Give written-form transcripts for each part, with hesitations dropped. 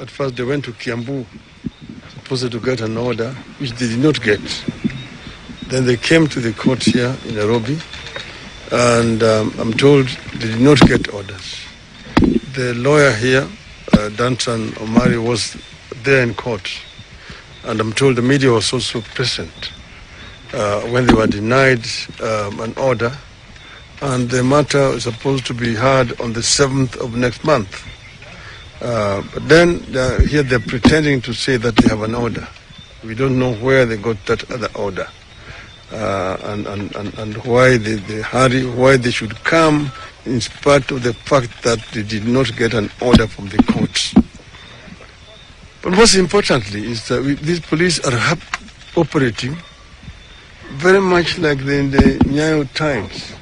At first they went to Kiambu, supposed to get an order, which they did not get. Then they came to the court here in Nairobi, and I'm told they did not get orders. The lawyer here, Danton Omari, was there in court, and I'm told the media was also present when they were denied an order, and the matter is supposed to be heard on the 7th of next month. But then here they're pretending to say that they have an order. We don't know where they got that other order, and why they hurry, why they should come in spite of the fact that they did not get an order from the courts. But most importantly is that these police are operating very much like in the Nyayo times.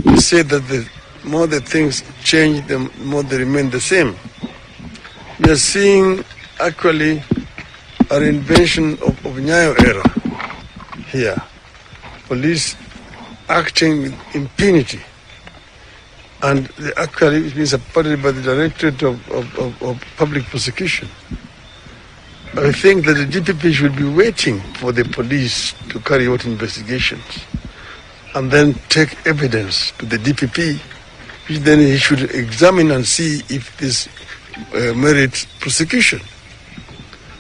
They say that the more the things change, the more they remain the same. We are seeing actually an invention of Nyayo era here. Police acting with impunity. And actually it's been supported by the Directorate of Public Prosecution. I think that the DPP should be waiting for the police to carry out investigations and then take evidence to the DPP, which then he should examine and see if this merits prosecution.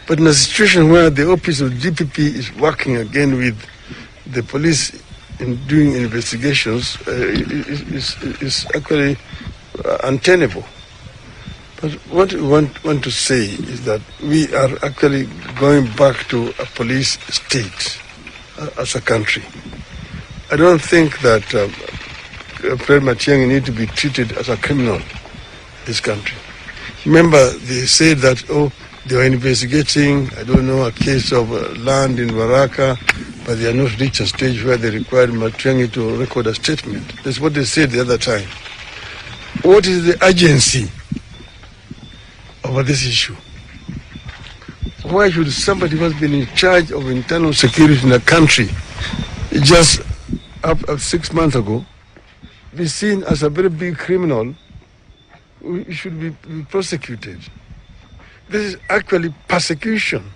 But in a situation where the office of DPP is working again with the police in doing investigations, is actually untenable. But what we want to say is that we are actually going back to a police state as a country. I don't think that Fred Matiangi needs to be treated as a criminal in this country. Remember, they said that, they were investigating, I don't know, a case of land in Baraka, but they are not reached a stage where they required Matiangi to record a statement. That's what they said the other time. What is the urgency over this issue? Why should somebody who has been in charge of internal security in a country just up 6 months ago be seen as a very big criminal who should be prosecuted? This is actually persecution.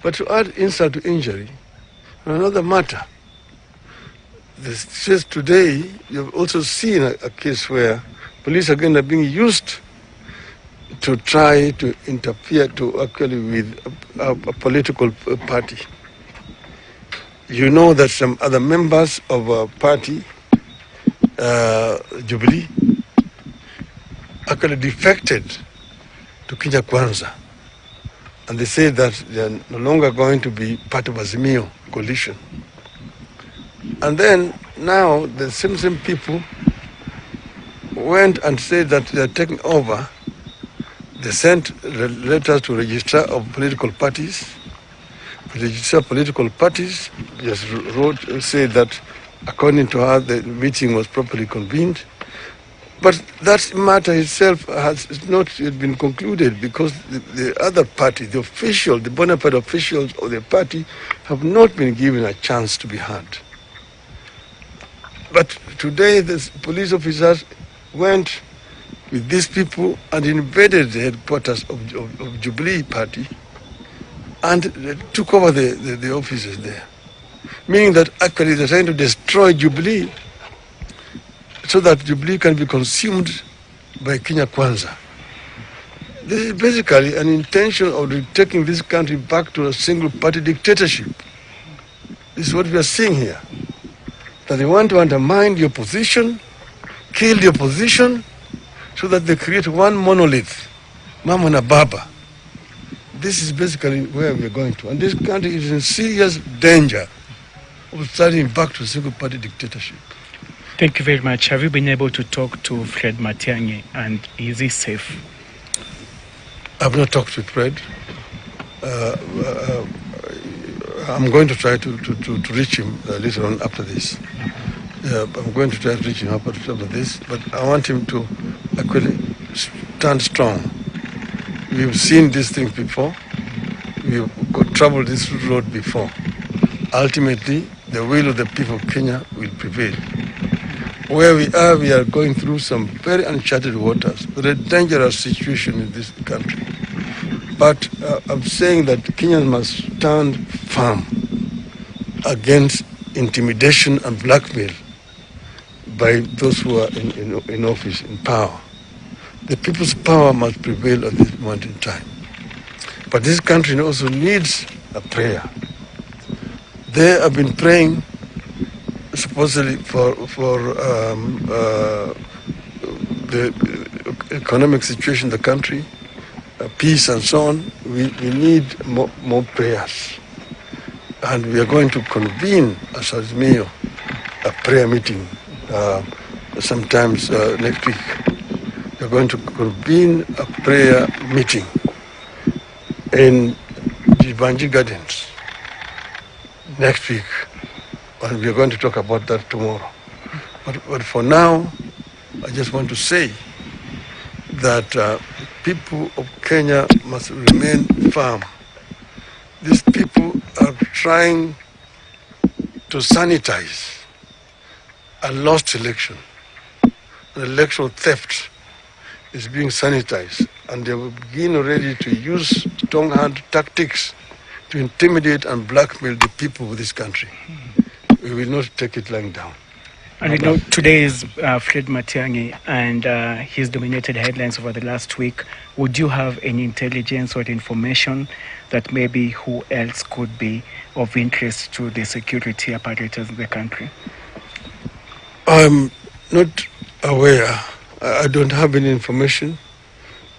But to add insult to injury, another matter, just today you've also seen a case where police again are being used to try to interfere with a political party. You know that some other members of a party, Jubilee, actually defected to Kenya Kwanza. And they say that they are no longer going to be part of Azimio coalition. And then now the same people went and said that they are taking over. They sent letters to registrar of political parties. The registrar of political parties just said that according to her the meeting was properly convened. But that matter itself has not yet been concluded because the other party, the official, the bona fide officials of the party have not been given a chance to be heard. But today the police officers went with these people and invaded the headquarters of Jubilee Party and they took over the offices there. Meaning that actually they're trying to destroy Jubilee so that Jubilee can be consumed by Kenya Kwanza. This is basically an intention of taking this country back to a single-party dictatorship. This is what we are seeing here. That they want to undermine the opposition, kill the opposition, so that they create one monolith, Mama na Baba. This is basically where we are going to. And this country is in serious danger of starting back to a single-party dictatorship. Thank you very much. Have you been able to talk to Fred Matiangi, and is he safe? I've not talked with Fred. I'm going to try to reach him later on after this. I'm going to try to reach him after this, but I want him to actually stand strong. We've seen these things before. We've traveled this road before. Ultimately, the will of the people of Kenya will prevail. where we are going through some very uncharted waters, very dangerous situation in this country. But I'm saying that Kenyans must stand firm against intimidation and blackmail by those who are in office, in power. The people's power must prevail at this moment in time. But this country also needs a prayer. They have been praying supposedly for the economic situation in the country, peace and so on. We need more prayers. And we are going to convene as Azimio a prayer meeting sometimes next week. We are going to convene a prayer meeting in Jibanji Gardens next week. And we are going to talk about that tomorrow. But for now, I just want to say that people of Kenya must remain firm. These people are trying to sanitize a lost election. An electoral theft is being sanitized, and they will begin already to use strong-hand tactics to intimidate and blackmail the people of this country. We will not take it lying down. And you know, today is Fred Matiangi, and he's dominated headlines over the last week. Would you have any intelligence or information that maybe who else could be of interest to the security apparatus in the country? I'm not aware. I don't have any information.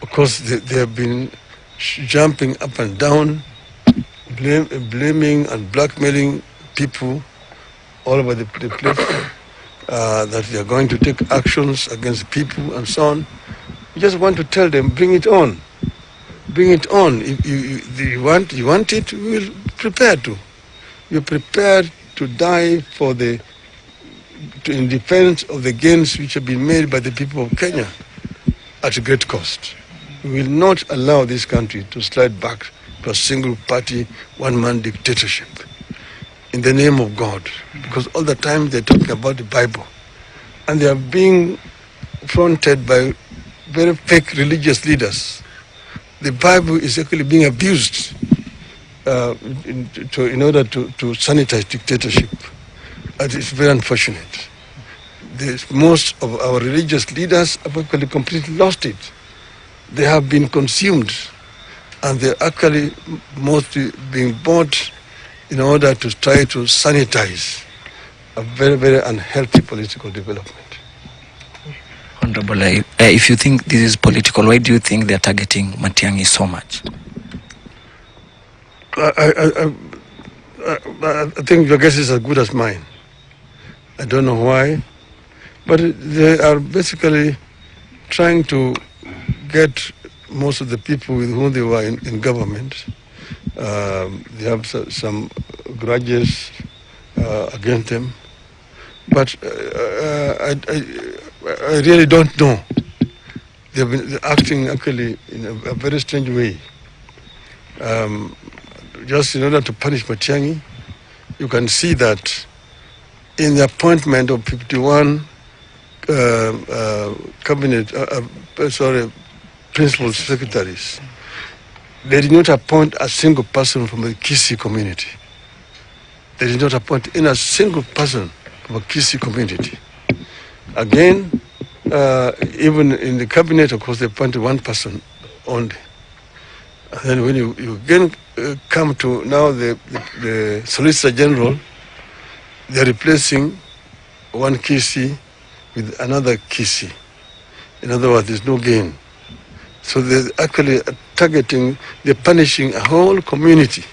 Of course, they have been jumping up and down, blaming and blackmailing people all over the place, that they are going to take actions against people and so on. We just want to tell them, bring it on. Bring it on. If you want it, we will prepare to. We're prepared to die in defense of the gains which have been made by the people of Kenya at a great cost. We will not allow this country to slide back to a single-party, one-man dictatorship in the name of God, because all the time they're talking about the Bible, and they are being fronted by very fake religious leaders. The Bible is actually being abused in order to sanitize dictatorship. And it's very unfortunate. Most of our religious leaders have actually completely lost it. They have been consumed, and they're actually mostly being bought in order to try to sanitize a very, very unhealthy political development. Honorable, if you think this is political, why do you think they're targeting Matiangi so much? I think your guess is as good as mine. I don't know why, but they are basically trying to get most of the people with whom they were in government. They have some grudges against them, but I really don't know. They've been acting actually in a very strange way. Just in order to punish Matiangi, you can see that in the appointment of 51 principal secretaries, they did not appoint a single person from the Kisii community. They did not appoint in a single person from a Kisii community. Again, even in the cabinet, of course, they appointed one person only. And then when you again come to now the Solicitor General, they're replacing one Kisii with another Kisii. In other words, there's no gain. So they're actually targeting, they're punishing a whole community,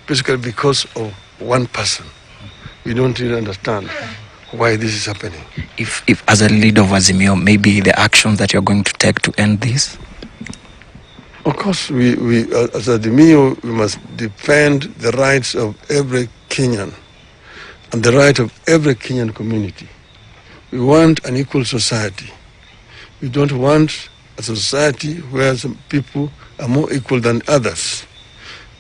basically because of one person. We don't really understand why this is happening. If as a leader of Azimio, maybe the actions that you're going to take to end this? Of course, we as Azimio, we must defend the rights of every Kenyan and the right of every Kenyan community. We want an equal society. We don't want a society where some people are more equal than others.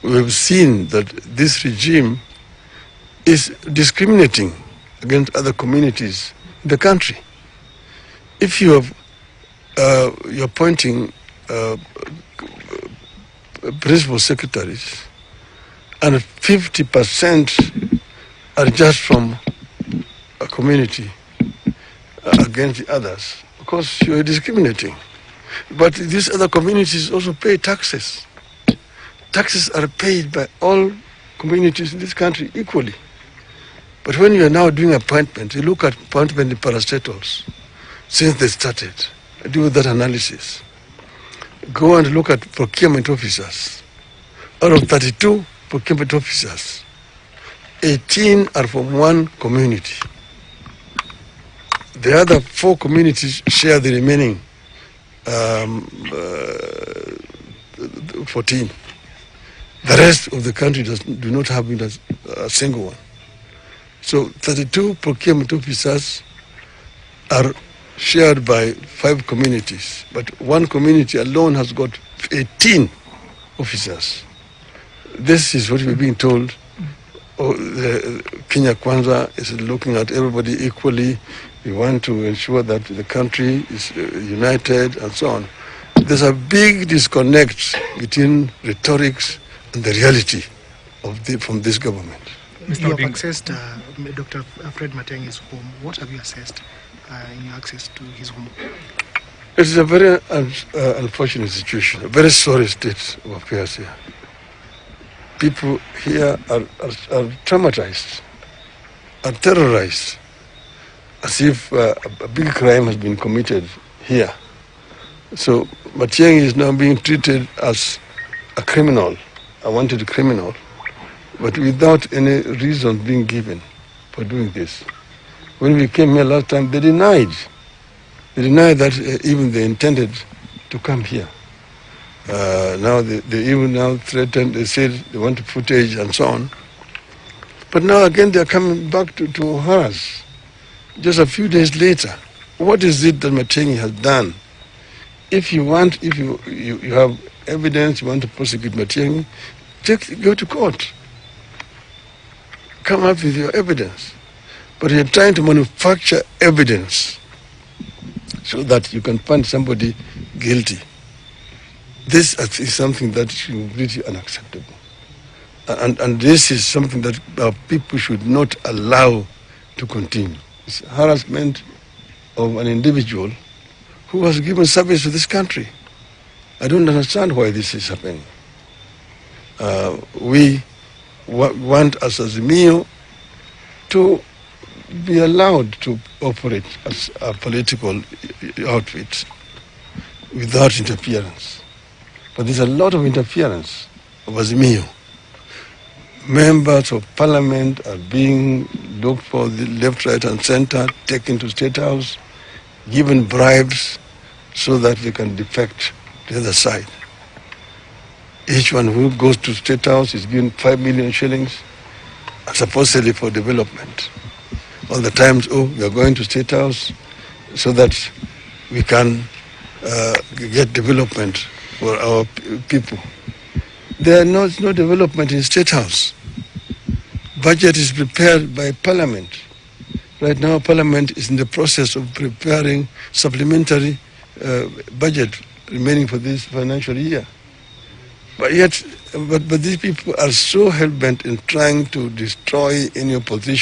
We have seen that this regime is discriminating against other communities in the country. If you have, you're appointing principal secretaries, and 50% are just from a community against the others, of course you're discriminating. But these other communities also pay taxes. Taxes are paid by all communities in this country equally. But when you are now doing appointment, you look at appointment in parastatals since they started. Do that analysis. Go and look at procurement officers. Out of 32 procurement officers, 18 are from one community. The other 4 communities share the remaining 14. The rest of the country do not have a single one. So 32 procurement officers are shared by 5 communities, but one community alone has got 18 officers. This is what we're being told. Kenya Kwanza is looking at everybody equally. We want to ensure that the country is united and so on. There's a big disconnect between rhetorics and the reality from this government. You have accessed Dr. Fred Matiangi's home. What have you assessed in your access to his home? It's a very unfortunate situation, a very sorry state of affairs here. People here are traumatized, are terrorized, as if a big crime has been committed here. So Matiangi is now being treated as a criminal, a wanted criminal, but without any reason being given for doing this. When we came here last time, they denied that even they intended to come here. Now they even now threatened, they said they want footage and so on. But now again they're coming back to harass. Just a few days later, what is it that Matiangi has done? If you have evidence, you want to prosecute Matiangi, go to court. Come up with your evidence. But you're trying to manufacture evidence so that you can find somebody guilty. This is something that is really unacceptable. And this is something that our people should not allow to continue. It's harassment of an individual who has given service to this country. I don't understand why this is happening. We want as Azimio to be allowed to operate as a political outfit without interference. But there's a lot of interference of Azimio. Members of parliament are being looked for the left, right, and center, taken to State House, given bribes so that they can defect to the other side. Each one who goes to State House is given 5 million shillings, supposedly for development. All the times, we are going to State House so that we can get development for our people. There is no development in State House. Budget is prepared by Parliament. Right now, Parliament is in the process of preparing supplementary budget remaining for this financial year. But these people are so hell-bent in trying to destroy any opposition